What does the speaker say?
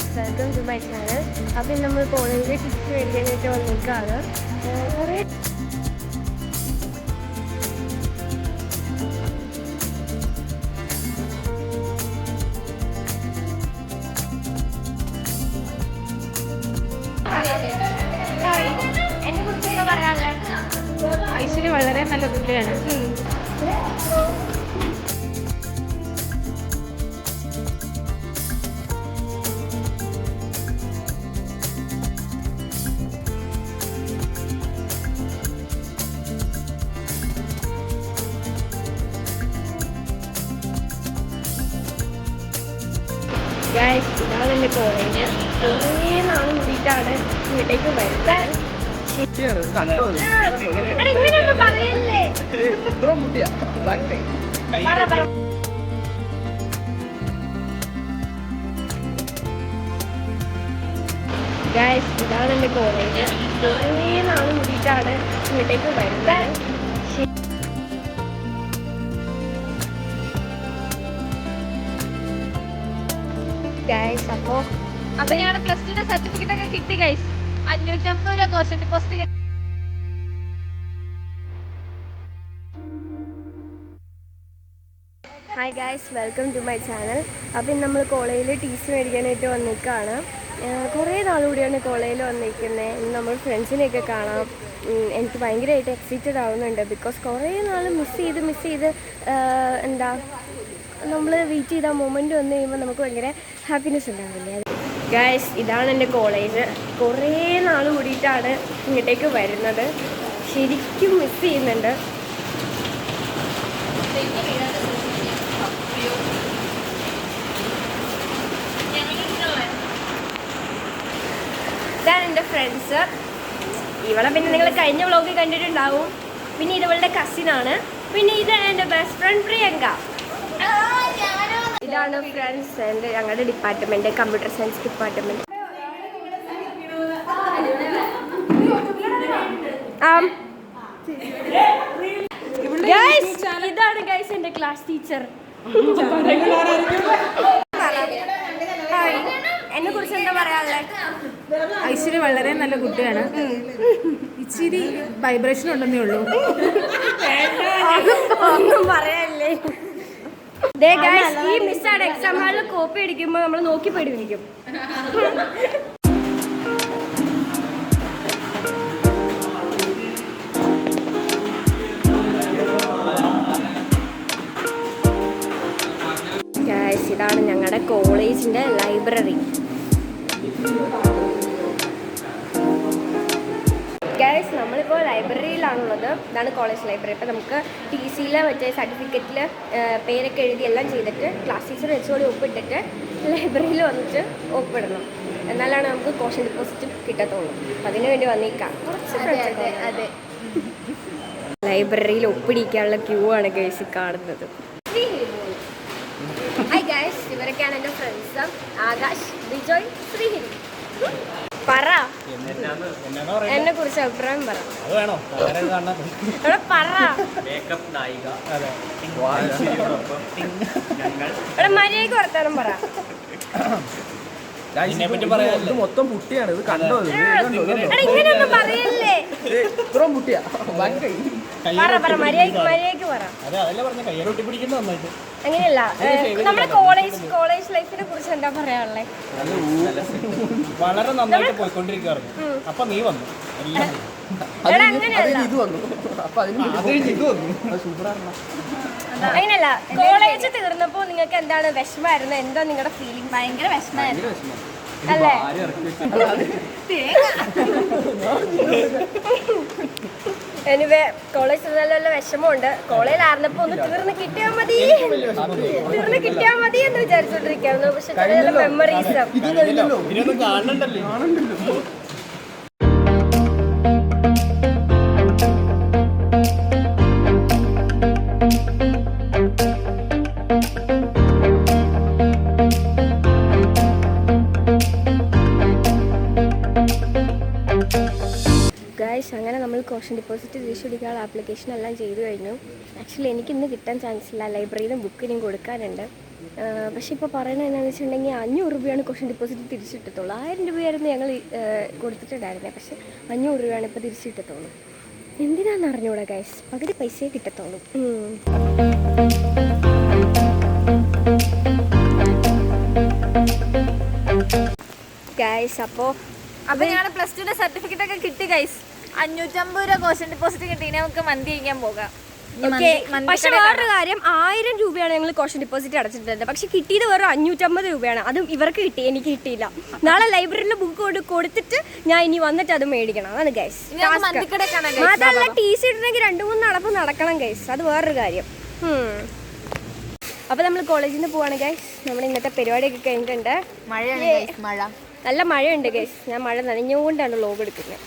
Guys, welcome to my channel. അപ്പം നമ്മൾ കോളേജിലെ ടിപ്സ് മേടിക്കാനായിട്ട് വന്നിരിക്കുകയാണ്. കുറേ എന്നെ കുറിച്ച് എന്താ പറയാനുള്ളത്? ഐശ്വര്യ വളരെ നല്ല കുട്ടിയാണ്. ഗൈസ്, ഇതാണ് എൻ്റെ കോളേജ്. കുറേ നാൾ കൂടിയിട്ടാണ് ഇങ്ങോട്ടേക്ക് വരുന്നത്. ഇങ്ങനെയൊന്നും പറയല്ലേ. ഗൈസ്, ഇതാണ് എൻ്റെ കോളേജ്. കുറേ നാൾ കൂടിയിട്ടാണ് ഇങ്ങോട്ടേക്ക് വരുന്നത്. ഗൈസ്, അപ്പൊ ഞങ്ങളുടെ പ്ലസ് ടുന്റെ സർട്ടിഫിക്കറ്റ് ഒക്കെ കിട്ടി ഗൈസ്. 550 രൂപ കോഴ്സിന്റെ പോസ്റ്റ് കിട്ടി. Hi guys, welcome to my channel. അപ്പം നമ്മൾ കോളേജിൽ ടീസി മേടിക്കാനായിട്ട് വന്നിരിക്കുകയാണ്. കുറേ നാളുകൂടിയാണ് കോളേജിൽ വന്നിരിക്കുന്നത്. ഇന്ന് നമ്മൾ ഫ്രണ്ട്സിനെയൊക്കെ കാണാം. എനിക്ക് ഭയങ്കരമായിട്ട് എക്സൈറ്റഡ് ആവുന്നുണ്ട്. ബിക്കോസ് കുറേ നാൾ മിസ് ചെയ്ത് എന്താ നമ്മൾ വെയിറ്റ് ചെയ്ത മൊമെൻറ്റ് വന്നു കഴിയുമ്പോൾ നമുക്ക് ഭയങ്കര ഹാപ്പിനെസ് ഉണ്ടാവില്ലേ. ഗൈസ്, ഇതാണ് എൻ്റെ കോളേജ്. കുറേ നാൾ കൂടിയിട്ടാണ് ഇങ്ങോട്ടേക്ക് വരുന്നത്. ശരിക്കും മിസ് ചെയ്യുന്നുണ്ട്. ഇതാണ് എൻ്റെ ഫ്രണ്ട്സ്. ഇവളെ പിന്നെ നിങ്ങൾ കഴിഞ്ഞ വ്ളോഗ് കണ്ടിട്ടുണ്ടാവും. പിന്നെ ഇവളുടെ കസിനാണ്. പിന്നെ ഇതാണ് എൻ്റെ ബെസ്റ്റ് ഫ്രണ്ട് പ്രിയങ്ക. ഇതാണ് ഫ്രണ്ട്സ്. എൻ്റെ ഞങ്ങളുടെ ഡിപ്പാർട്ട്മെൻറ്റ്, കമ്പ്യൂട്ടർ സയൻസ് ഡിപ്പാർട്ട്മെൻറ്റ്. ഇതാണ് ഗൈസ് എൻ്റെ ക്ലാസ് ടീച്ചർ. എന്നെ കുറിച്ച് എന്താ പറയാനുള്ളത്? ഐശ്വര്യ വളരെ നല്ല കുട്ടിയാണ്. ഇച്ചിരി വൈബ്രേഷൻ ഉണ്ടെന്നേ ഉള്ളൂ. ഒന്നും പറയാല്ലേ. ഈ മിസ്സാണ് എക്സാം ഹാളിൽ കോപ്പി അടിക്കുമ്പോൾ നമ്മൾ നോക്കി പഠിപ്പിക്കും. ഇതാണ് ഞങ്ങളുടെ കോളേജിൻ്റെ ലൈബ്രറി. ഗൈസ്, നമ്മളിപ്പോൾ ലൈബ്രറിയിലാണുള്ളത്. ഇതാണ് കോളേജ് ലൈബ്രറി. ഇപ്പോൾ നമുക്ക് ടി സിയിൽ മറ്റേ സർട്ടിഫിക്കറ്റിൽ പേരൊക്കെ എഴുതി എല്ലാം ചെയ്തിട്ട് ക്ലാസ് ടീച്ചർ വെച്ചുകൂടി ഒപ്പിട്ടിട്ട് ലൈബ്രറിയിൽ വന്നിട്ട് ഒപ്പിടണം. എന്നാലാണ് നമുക്ക് കോഷൻ ഡെപ്പോസിറ്റ് കിട്ടത്തുള്ളൂ. അതിനു വേണ്ടി വന്നിരിക്കാം. അതെ, ലൈബ്രറിയിൽ ഒപ്പിടിക്കാനുള്ള ക്യൂ ആണ് ഗൈസ് കാണുന്നത്. ഹായ് ഗൈസ്, ഇവരൊക്കെയാണ് എൻ്റെ ഫ്രണ്ട്സ്. ആകാശ്, ബിജോയ്, ശ്രീഹിരി. പറ, എന്നെ കുറിച്ച് അഭിപ്രായം പറ. ഇവിടെ പറ. ഇവിടെ മര്യാദയ്ക്ക് വർത്താനം പറ. മൊത്തം പുട്ടിയാണ്. ഇത് കണ്ടോ? ഇങ്ങനെയൊന്നും പറയല്ലേ. പറ, മര്യാദയ്ക്ക് പറ. അങ്ങനെയല്ല, നമ്മുടെ കോളേജ് ലൈഫിനെ കുറിച്ച് എന്താ പറയാനുള്ളത്? വളരെ നന്നായിട്ട് പോയിക്കൊണ്ടിരിക്കുകയായിരുന്നു. അപ്പൊ നീ വന്നു. അങ്ങനെയല്ല, കോളേജ് തീർന്നപ്പോ നിങ്ങൾക്ക് എന്താണ് വിഷമായിരുന്നു? എന്താ നിങ്ങളുടെ ഫീലിംഗ്? ഭയങ്കര വിഷമായിരുന്നു അല്ലേ? എനിവേ, കോളേജ് നല്ല വിഷമമുണ്ട്. കോളേജിലായിരുന്നപ്പോ ഒന്ന് തീർന്ന് കിട്ടിയാൽ മതി എന്ന് വിചാരിച്ചോണ്ടിരിക്കായിരുന്നു. പക്ഷെ നല്ല മെമ്മറീസ്. ഗൈസ്, അങ്ങനെ നമ്മൾ കോഷൻ ഡെപ്പോസിറ്റ് തിരിച്ചു പിടിക്കാനുള്ള ആപ്ലിക്കേഷൻ എല്ലാം ചെയ്തു കഴിഞ്ഞു. ആക്ച്വലി എനിക്കിന്ന് കിട്ടാൻ ചാൻസ് ഇല്ല. ലൈബ്രറിയിലും ബുക്കിനും കൊടുക്കാനുണ്ട്. പക്ഷെ ഇപ്പോൾ പറയുന്നത് എന്താണെന്ന് വെച്ചിട്ടുണ്ടെങ്കിൽ 500 രൂപയാണ് ക്വസ്റ്റ്യൻ ഡെപ്പോസിറ്റ് തിരിച്ചിട്ടത്തുള്ളൂ. 1000 രൂപയായിരുന്നു ഞങ്ങൾ കൊടുത്തിട്ടുണ്ടായിരുന്നത്. പക്ഷെ 500 രൂപയാണ് ഇപ്പോൾ തിരിച്ചിട്ടത്തുള്ളൂ. എന്തിനാണെന്ന് അറിഞ്ഞൂടാ ഗൈസ്, പകുതി പൈസയെ കിട്ടത്തുള്ളൂ. ഗൈസ് അപ്പോൾ ഞങ്ങളുടെ +2 സർട്ടിഫിക്കറ്റ് ഒക്കെ കിട്ടി ഗൈസ്. 550 രൂപ ക്വസ്റ്റ്യൻ ഡെപ്പോസിറ്റ് കിട്ടി. നമുക്ക് മന്തി കഴിക്കാൻ പോകാം. പക്ഷെ വേറൊരു കാര്യം, 1000 രൂപയാണ് ഞങ്ങൾ ക്വസ്റ്റ്യൻ ഡെപ്പോസിറ്റ് അടച്ചിട്ടുള്ളത്. പക്ഷെ കിട്ടിയത് വെറും 550 രൂപയാണ്. അതും ഇവർക്ക് കിട്ടി, എനിക്ക് കിട്ടിയില്ല. നാളെ ലൈബ്രറിയിൽ ബുക്ക് കൊടുത്തിട്ട് ഞാൻ ഇനി വന്നിട്ട് അത് മേടിക്കണം. അതാണ് ഗൈസ്. മാത്രമല്ല TC ഇടണമെങ്കിൽ 2-3 നടപ്പ് നടക്കണം ഗൈസ്, അത് വേറൊരു കാര്യം. അപ്പോൾ നമ്മൾ കോളേജിൽ നിന്ന് പോവാണ് ഗൈസ്. നമ്മൾ ഇന്നത്തെ പരിപാടിയൊക്കെ കഴിഞ്ഞിട്ടുണ്ട്. മഴയാണ് മഴ. നല്ല മഴയുണ്ട് ഗൈസ്. ഞാൻ മഴ നനഞ്ഞുകൊണ്ടാണ് വ്ലോഗ് എടുക്കുന്നത്.